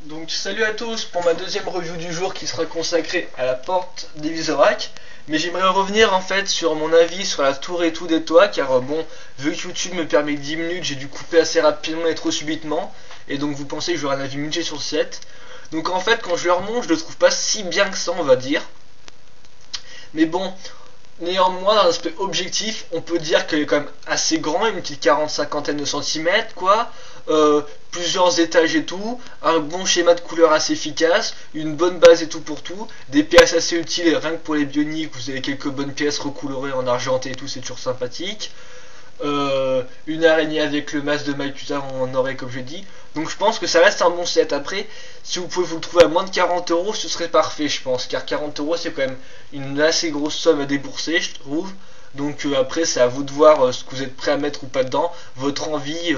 Donc salut à tous pour ma deuxième review du jour qui sera consacrée à la porte des Vizorach. Mais j'aimerais revenir en fait sur mon avis sur la tour et tout des toits, car bon, vu que YouTube me permet 10 minutes, j'ai dû couper assez rapidement et trop subitement. Et donc vous pensez que j'aurai un avis mitigé sur le set. Donc en fait quand je le remonte, je le trouve pas si bien que ça, on va dire. Mais bon, néanmoins dans l'aspect objectif, on peut dire qu'il est quand même assez grand, une petite 40-50 de centimètres quoi. Plusieurs étages et tout, un bon schéma de couleur assez efficace, une bonne base et tout pour tout, des pièces assez utiles, rien que pour les bioniques, vous avez quelques bonnes pièces recolorées en argenté et tout, c'est toujours sympathique. Une araignée avec le masque de Maikusa en or comme je dis. Donc je pense que ça reste un bon set. Après, si vous pouvez vous le trouver à moins de 40 euros, ce serait parfait je pense, car 40 euros c'est quand même une assez grosse somme à débourser je trouve. Donc après c'est à vous de voir ce que vous êtes prêt à mettre ou pas dedans, votre envie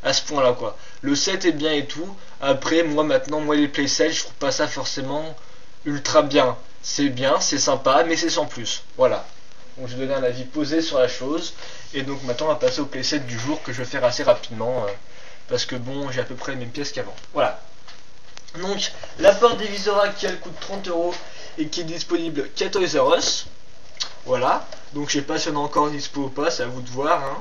à ce point là quoi. Le set est bien et tout, après moi les playsets je trouve pas ça forcément ultra bien. C'est bien, c'est sympa, mais c'est sans plus, voilà. Donc je vais donner un avis posé sur la chose. Et donc maintenant on va passer au playset du jour que je vais faire assez rapidement, parce que bon j'ai à peu près les mêmes pièces qu'avant. Voilà. Donc la porte des Vizorach qui elle coûte 30 euros et qui est disponible qu'à Toys R Us. Voilà, donc je sais pas si on a encore dispo ou pas, c'est à vous de voir hein.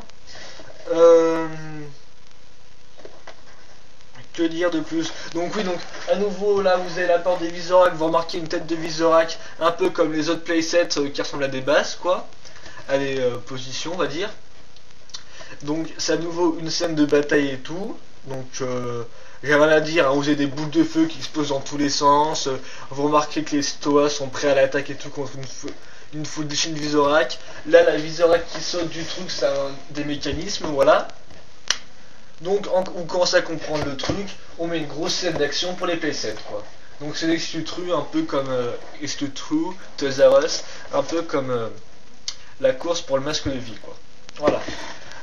Que dire de plus? Donc oui, donc à nouveau là vous avez la porte des Vizorach, vous remarquez une tête de Vizorach un peu comme les autres playsets qui ressemblent à des bases quoi, à des positions on va dire. Donc c'est à nouveau une scène de bataille et tout, donc j'ai rien à dire, hein. Vous avez des boules de feu qui explosent dans tous les sens, vous remarquez que les Stoas sont prêts à l'attaque et tout contre une foule de Shin Vizorach. Là la Vizorach qui saute du truc, c'est des mécanismes, voilà. Donc on commence à comprendre le truc, on met une grosse scène d'action pour les playsets quoi. Donc c'est Exclutru un peu comme Exclutru, Toys R Us, un peu comme la course pour le masque de vie quoi. Voilà.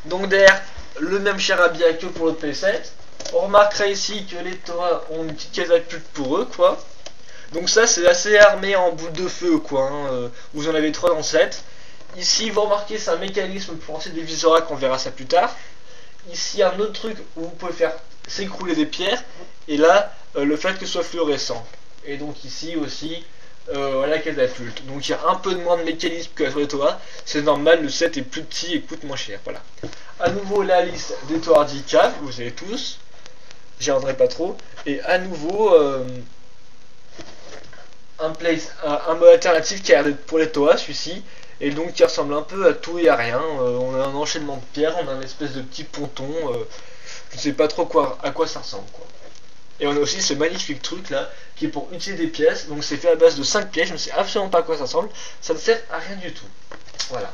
Donc derrière le même charabia que pour l'autre playset. On remarquera ici que les Toras ont une petite catapulte pour eux quoi. Donc ça c'est assez armé en boule de feu quoi hein. Vous en avez 3 dans le set. Ici vous remarquez c'est un mécanisme pour lancer des Vizorach, on verra ça plus tard. Ici un autre truc où vous pouvez faire s'écrouler des pierres. Et là le fait que ce soit fluorescent. Et donc ici aussi la catapulte. Donc il y a un peu de moins de mécanisme que la Toa. C'est normal, le set est plus petit et coûte moins cher. Voilà. À nouveau la liste des Toa Radicales, vous savez tous. J'y reviendrai pas trop. Et à nouveau un mode alternatif qui a l'air pour les Toa, celui-ci. Et donc qui ressemble un peu à tout et à rien. On a un enchaînement de pierres, on a une espèce de petit ponton. Je ne sais pas trop à quoi ça ressemble quoi. Et on a aussi ce magnifique truc là qui est pour utiliser des pièces. Donc c'est fait à base de 5 pièces. Je ne sais absolument pas à quoi ça ressemble. Ça ne sert à rien du tout. Voilà.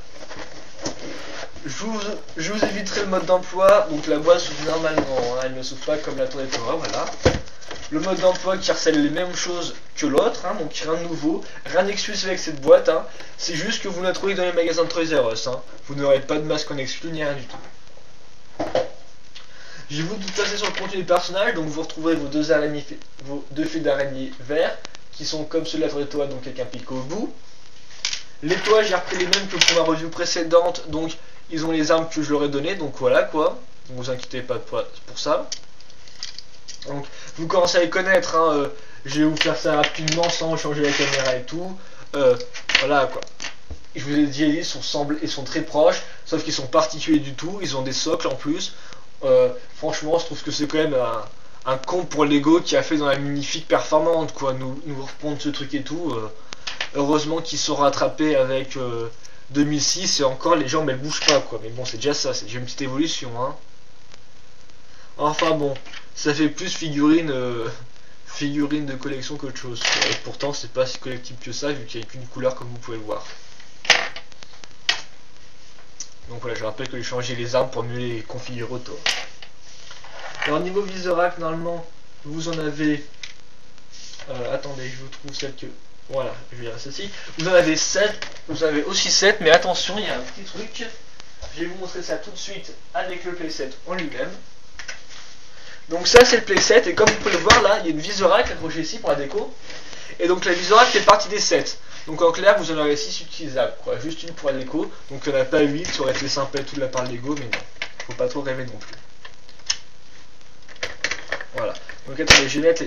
Je vous éviterai le mode d'emploi. Donc la boîte s'ouvre normalement, hein, elle ne s'ouvre pas comme la tour des Toa, voilà. Le mode d'emploi qui recèle les mêmes choses que l'autre, hein, donc rien de nouveau, rien d'exclusif avec cette boîte, hein. C'est juste que vous la trouvez dans les magasins de Toys R Us, hein. Vous n'aurez pas de masque en exclu ni rien du tout. Je vais vous tout passer sur le contenu des personnages, donc vous retrouverez vos deux fils d'araignées verts, qui sont comme ceux de la tour des Toa, donc avec un picot au bout. Les Toa, j'ai repris les mêmes que pour ma review précédente, donc ils ont les armes que je leur ai données, donc voilà quoi. Ne vous inquiétez pas pour ça. Donc vous commencez à les connaître, hein, je vais vous faire ça rapidement sans changer la caméra et tout. Voilà quoi. Je vous ai dit, ils sont très proches, sauf qu'ils sont particuliers du tout, ils ont des socles en plus. Franchement je trouve que c'est quand même un con pour Lego qui a fait dans la magnifique performante quoi, nous repondre ce truc et tout. Heureusement qu'ils sont rattrapés avec 2006 et encore les jambes elles bougent pas quoi, mais bon c'est déjà ça, c'est déjà une petite évolution hein. Enfin bon, ça fait plus figurine de collection qu'autre chose. Et pourtant c'est pas si collectible que ça vu qu'il n'y a qu'une couleur comme vous pouvez le voir. Donc voilà, je rappelle que j'ai changé les armes pour mieux les configurer au tour. Alors niveau Vizorach, normalement vous en avez attendez, je vous trouve celle que voilà, je vais dire celle-ci. Vous en avez 7, vous avez aussi 7, mais attention, il y a un petit truc. Je vais vous montrer ça tout de suite avec le playset en lui-même. Donc ça c'est le playset et comme vous pouvez le voir là, il y a une Vizorach accrochée ici pour la déco. Et donc la Vizorach fait partie des 7. Donc en clair vous en aurez 6 utilisables quoi, juste une pour la déco. Donc il n'y en a pas 8, ça aurait été sympa et tout de la part de Lego, mais non, faut pas trop rêver non plus. Voilà, donc attendez, je vais mettre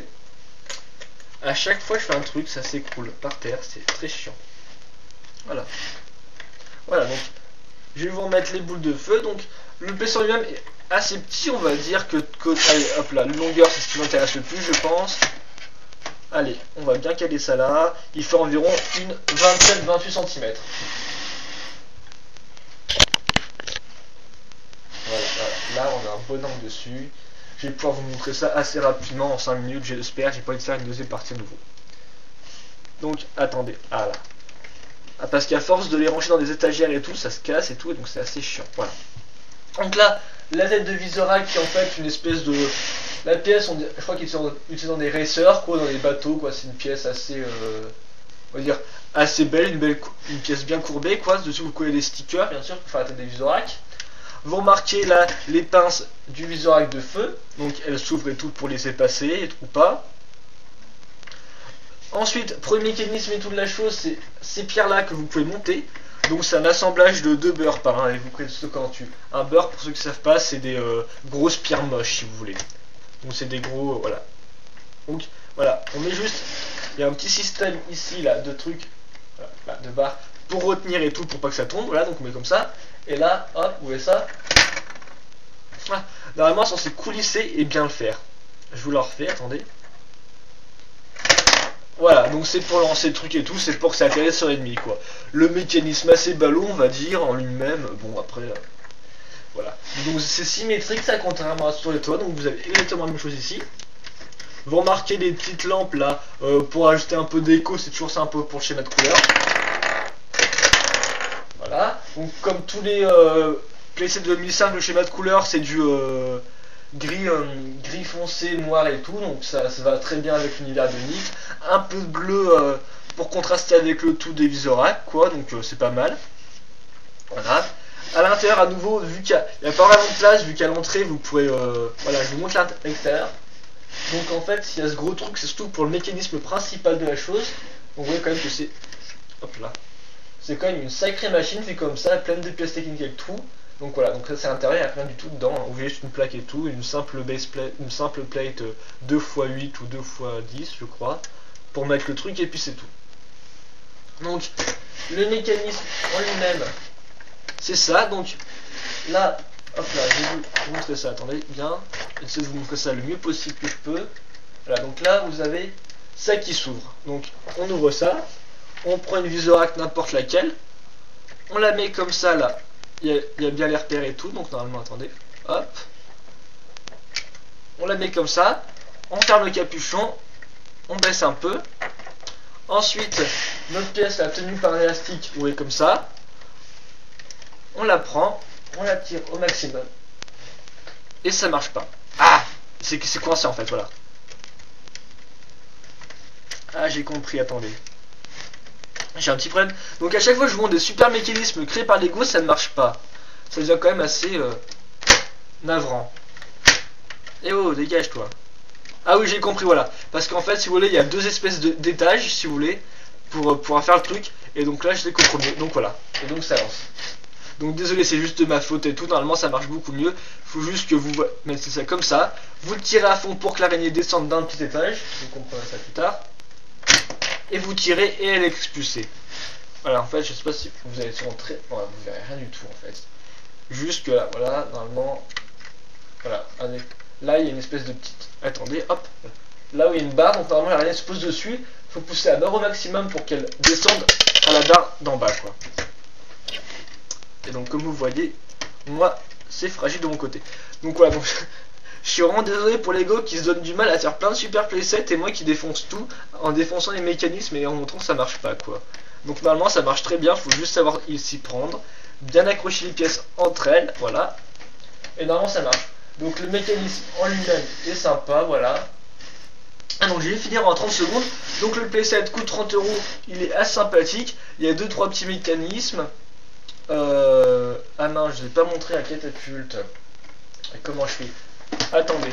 À chaque fois je fais un truc, ça s'écroule par terre, c'est très chiant. Voilà. Voilà, donc je vais vous remettre les boules de feu. Donc le PC en lui-même est assez petit, on va dire que allez, hop là, la longueur c'est ce qui m'intéresse le plus, je pense. Allez, on va bien caler ça là. Il fait environ une 27-28 cm. Voilà, là on a un bon angle dessus. Je vais pouvoir vous montrer ça assez rapidement en 5 minutes, j'espère. J'ai pas envie de faire une deuxième partie à nouveau. Donc attendez, ah là. Ah, parce qu'à force de les ranger dans des étagères et tout, ça se casse et tout, et donc c'est assez chiant. Voilà. Donc là, la tête de Visorak qui est en fait une espèce de... La pièce, je crois qu'il est utilisé dans des racers, quoi, dans des bateaux, quoi. C'est une pièce assez... on va dire assez belle, une pièce bien courbée, quoi. Dessus vous collez des stickers, bien sûr, pour faire la tête de Visorak. Vous remarquez là les pinces du Visorak de feu, donc elles s'ouvrent et tout pour laisser passer, ou pas. Ensuite, premier mécanisme et toute la chose, c'est ces pierres là que vous pouvez monter. Donc c'est un assemblage de 2 beurres par un, et vous prenez ce qu'en dessus. Un beurre, pour ceux qui ne savent pas, c'est des grosses pierres moches si vous voulez. Donc c'est des gros, voilà. Donc voilà, on met juste, il y a un petit système ici là de trucs, voilà, là, de barres pour retenir et tout, pour pas que ça tombe. Voilà, donc on met comme ça. Et là, hop, vous voyez ça. Voilà. Normalement, c'est censé coulisser et bien le faire. Je vous le refais, attendez. Voilà, donc c'est pour lancer le truc et tout, c'est pour que ça atterrisse sur l'ennemi, quoi. Le mécanisme assez ballot, on va dire, en lui-même. Bon, après, voilà. Donc c'est symétrique, ça, contrairement à sur les toits. Donc vous avez exactement la même chose ici. Vous remarquez les petites lampes là, pour ajouter un peu d'écho, c'est toujours ça un peu pour le schéma de couleur. Voilà. Donc comme tous les PlayStation 2005, le schéma de couleur, c'est du gris foncé, noir et tout, donc ça va très bien avec l'univers de Nick. Un peu de bleu pour contraster avec le tout des Visorak, quoi, donc c'est pas mal. Voilà. À l'intérieur, à nouveau, vu qu'il n'y a pas vraiment de place, vu qu'à l'entrée, vous pourrez... voilà, je vous montre l'extérieur. Donc en fait, il y a ce gros truc, c'est surtout pour le mécanisme principal de la chose. Donc vous voyez quand même que c'est... Hop là. C'est quand même une sacrée machine, fait comme ça, pleine de pièces techniques et tout. Donc voilà, donc ça c'est à l'intérieur, il n'y a rien du tout dedans. Vous voyez juste une plaque et tout, une simple plate 2x8 ou 2x10 je crois, pour mettre le truc et puis c'est tout. Donc le mécanisme en lui-même, c'est ça. Donc là, hop là, je vais vous montrer ça, attendez, bien, j'essaie de vous montrer ça le mieux possible que je peux. Voilà, donc là vous avez ça qui s'ouvre. Donc on ouvre ça, on prend une Visorak n'importe laquelle, on la met comme ça là. Il y a bien les repères et tout, donc normalement, attendez, hop, on la met comme ça, on ferme le capuchon, on baisse un peu, ensuite, notre pièce là, tenue par un élastique, vous voyez comme ça, on la prend, on la tire au maximum, et ça marche pas. Ah, c'est coincé en fait, voilà. Ah, j'ai compris, attendez. J'ai un petit problème. Donc à chaque fois que je vous montre des super mécanismes créés par Lego, ça ne marche pas. Ça devient quand même assez navrant. Eh oh, dégage toi. Ah oui, j'ai compris, voilà. Parce qu'en fait, si vous voulez, il y a deux espèces d'étages, si vous voulez, pour pouvoir faire le truc. Et donc là, je l'ai qu'au premier. Donc voilà. Et donc ça lance. Donc désolé, c'est juste ma faute et tout. Normalement, ça marche beaucoup mieux. Il faut juste que vous mettez ça comme ça. Vous le tirez à fond pour que l'araignée descende d'un petit étage. Vous comprendrez ça plus tard. Et vous tirez et elle est expulsée. Voilà, en fait, je sais pas si vous allez se rentrer. Voilà, vous verrez rien du tout en fait. Juste que là, voilà, normalement. Voilà, allez. Là, il y a une espèce de petite. Attendez, hop. Là où il y a une barre, donc normalement l'araignée se pose dessus. Il faut pousser la barre au maximum pour qu'elle descende à la barre d'en bas, quoi. Et donc, comme vous voyez, moi, c'est fragile de mon côté. Donc voilà, donc. Je suis vraiment désolé pour Lego qui se donne du mal à faire plein de super playsets et moi qui défonce tout en défonçant les mécanismes et en montrant que ça marche pas, quoi. Donc normalement ça marche très bien, faut juste savoir s'y prendre, bien accrocher les pièces entre elles, voilà. Et normalement ça marche. Donc le mécanisme en lui-même est sympa, voilà. Ah donc je vais finir en 30 secondes. Donc le playset coûte 30 €, il est assez sympathique. Il y a 2-3 petits mécanismes. Ah non, je ne vais pas montrer la catapulte. Et comment je fais? Attendez.